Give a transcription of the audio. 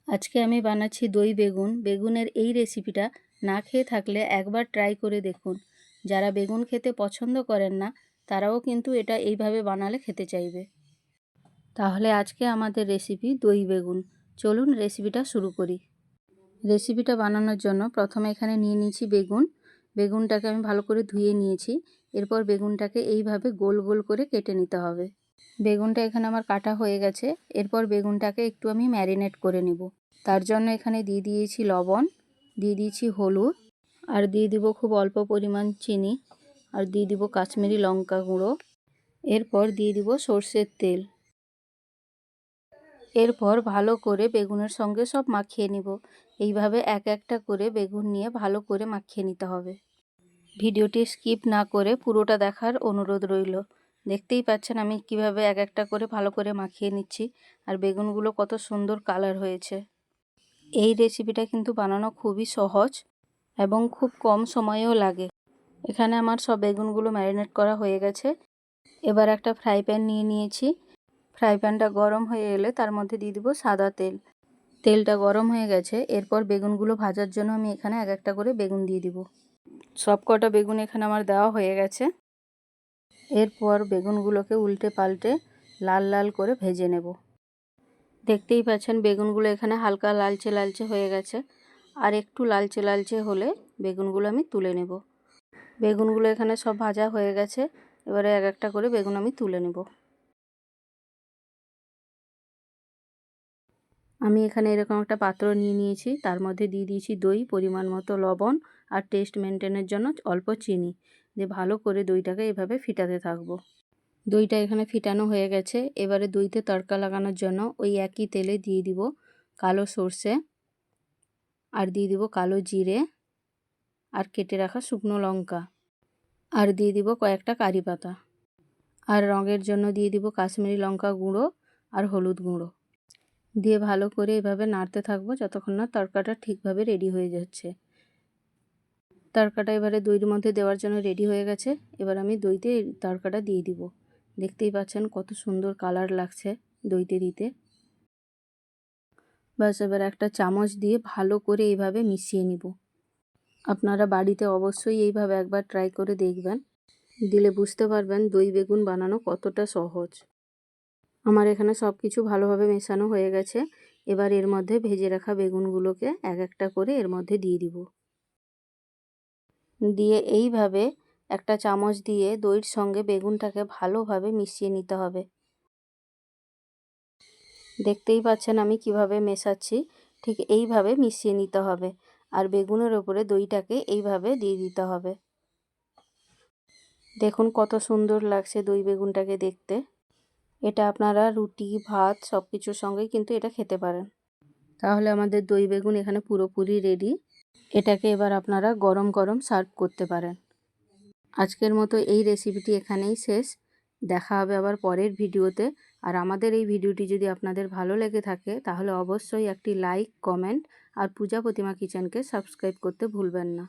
আজকে আমি বানাচ্ছি দই বেগুন। বেগুনের এই রেসিপিটা না খেয়ে থাকলে একবার ট্রাই করে দেখুন। যারা বেগুন খেতে পছন্দ করেন না তারাও কিন্তু এটা এইভাবে বানালে খেতে চাইবে। তাহলে আজকে আমাদের রেসিপি দই বেগুন। চলুন রেসিপিটা শুরু করি। রেসিপিটা বানানোর জন্য প্রথমে এখানে নিয়ে নিয়েছি বেগুন। বেগুনটাকে আমি ভালো করে ধুয়ে নিয়েছি। এরপর বেগুনটাকে এইভাবে গোল গোল করে কেটে নিতে হবে। বেগুনটা এখানে আমার কাটা হয়ে গেছে। এরপর বেগুনটাকে একটু আমি ম্যারিনেট করে নেব। তার জন্য এখানে দিয়ে দিয়েছি লবণ, দিয়ে দিয়েছি হলুদ, আর দিয়ে দিব খুব অল্প পরিমাণ চিনি, আর দিয়ে দিব কাশ্মীরি লঙ্কা গুঁড়ো। এরপর দিয়ে দিব সর্ষের তেল। এরপর ভালো করে বেগুনের সঙ্গে সব মাখিয়ে নিব। এইভাবে এক একটা করে বেগুন নিয়ে ভালো করে মাখিয়ে নিতে হবে। ভিডিওটি স্কিপ না করে পুরোটা দেখার অনুরোধ রইল। দেখতেই পাচ্ছেন আমি কিভাবে এক একটা করে ভালো করে মাখিয়ে নিচ্ছি, আর বেগুনগুলো কত সুন্দর কালার হয়েছে। এই রেসিপিটা কিন্তু বানানো খুবই সহজ এবং খুব কম সময়েও লাগে। এখানে আমার সব বেগুনগুলো ম্যারিনেট করা হয়ে গেছে। এবার একটা ফ্রাই প্যান নিয়ে নিয়েছি। ফ্রাই প্যানটা গরম হয়ে এলে তার মধ্যে দিয়ে দিব সাদা তেল। তেলটা গরম হয়ে গেছে। এরপর বেগুনগুলো ভাজার জন্য আমি এখানে এক একটা করে বেগুন দিয়ে দিব। সব কটা বেগুন এখানে আমার দেওয়া হয়ে গেছে। এরপর বেগুনগুলোকে উল্টে পাল্টে লাল লাল করে ভেজে নেব। দেখতেই পাচ্ছেন বেগুনগুলো এখানে হালকা লালচে লালচে হয়ে গেছে। আর একটু লালচে লালচে হলে বেগুনগুলো আমি তুলে নেব। বেগুনগুলো এখানে সব ভাজা হয়ে গেছে। এবারে এক একটা করে বেগুন আমি তুলে নেব। আমি এখানে এরকম একটা পাত্র নিয়ে নিয়েছি। তার মধ্যে দিয়ে দিয়েছি দই, পরিমাণ মতো লবণ, আর টেস্ট মেনটেনের জন্য অল্প চিনি। দিয়ে ভালো করে দইটাকে এভাবে ফিটাতে থাকবো। দইটা এখানে ফিটানো হয়ে গেছে। এবারে দইতে তড়কা লাগানোর জন্য ওই একই তেলে দিয়ে দিব কালো সর্ষে, আর দিয়ে দিব কালো জিরে, আর কেটে রাখা শুকনো লঙ্কা, আর দিয়ে দিব কয়েকটা কারি পাতা, আর রঙের জন্য দিয়ে দিব কাশ্মীরি লঙ্কা গুঁড়ো আর হলুদ গুঁড়ো। দিয়ে ভালো করে এভাবে নাড়তে থাকবো যতক্ষণ না তড়কাটা ঠিকভাবে রেডি হয়ে যাচ্ছে। তড়কাটা এবারে দইয়ের মধ্যে দেওয়ার জন্য রেডি হয়ে গেছে। এবার আমি দইতে তড়কাটা দিয়ে দিব। দেখতেই পাচ্ছেন কত সুন্দর কালার লাগছে দইতে দিতে। ব্যাস এবার একটা চামচ দিয়ে ভালো করে এইভাবে মিশিয়ে নিব। আপনারা বাড়িতে অবশ্যই এইভাবে একবার ট্রাই করে দেখবেন। দিলে বুঝতে পারবেন দই বেগুন বানানো কতটা সহজ। আমার এখানে সব কিছু ভালোভাবে মেশানো হয়ে গেছে। এবার এর মধ্যে ভেজে রাখা বেগুনগুলোকে এক একটা করে এর মধ্যে দিয়ে দিব। দিয়ে এইভাবে একটা চামচ দিয়ে দইয়ের সঙ্গে বেগুনটাকে ভালোভাবে মিশিয়ে নিতে হবে। দেখতেই পাচ্ছেন আমি কিভাবে মেশাচ্ছি, ঠিক এইভাবে মিশিয়ে নিতে হবে। আর বেগুনের ওপরে দইটাকে এইভাবে দিয়ে দিতে হবে। দেখুন কত সুন্দর লাগছে দই বেগুনটাকে দেখতে। এটা আপনারা রুটি, ভাত সব কিছুর সঙ্গেই কিন্তু এটা খেতে পারেন। তাহলে আমাদের দই বেগুন এখানে পুরোপুরি রেডি। এটাকে এবার আপনারা গরম গরম সার্ভ করতে পারেন। আজকের মতো এই রেসিপিটি এখানেই শেষ। দেখা হবে আবার পরের ভিডিওতে। আর আমাদের এই ভিডিওটি যদি আপনাদের ভালো লেগে থাকে তাহলে অবশ্যই একটি লাইক, কমেন্ট আর পূজা প্রতিমা কিচেনকে সাবস্ক্রাইব করতে ভুলবেন না।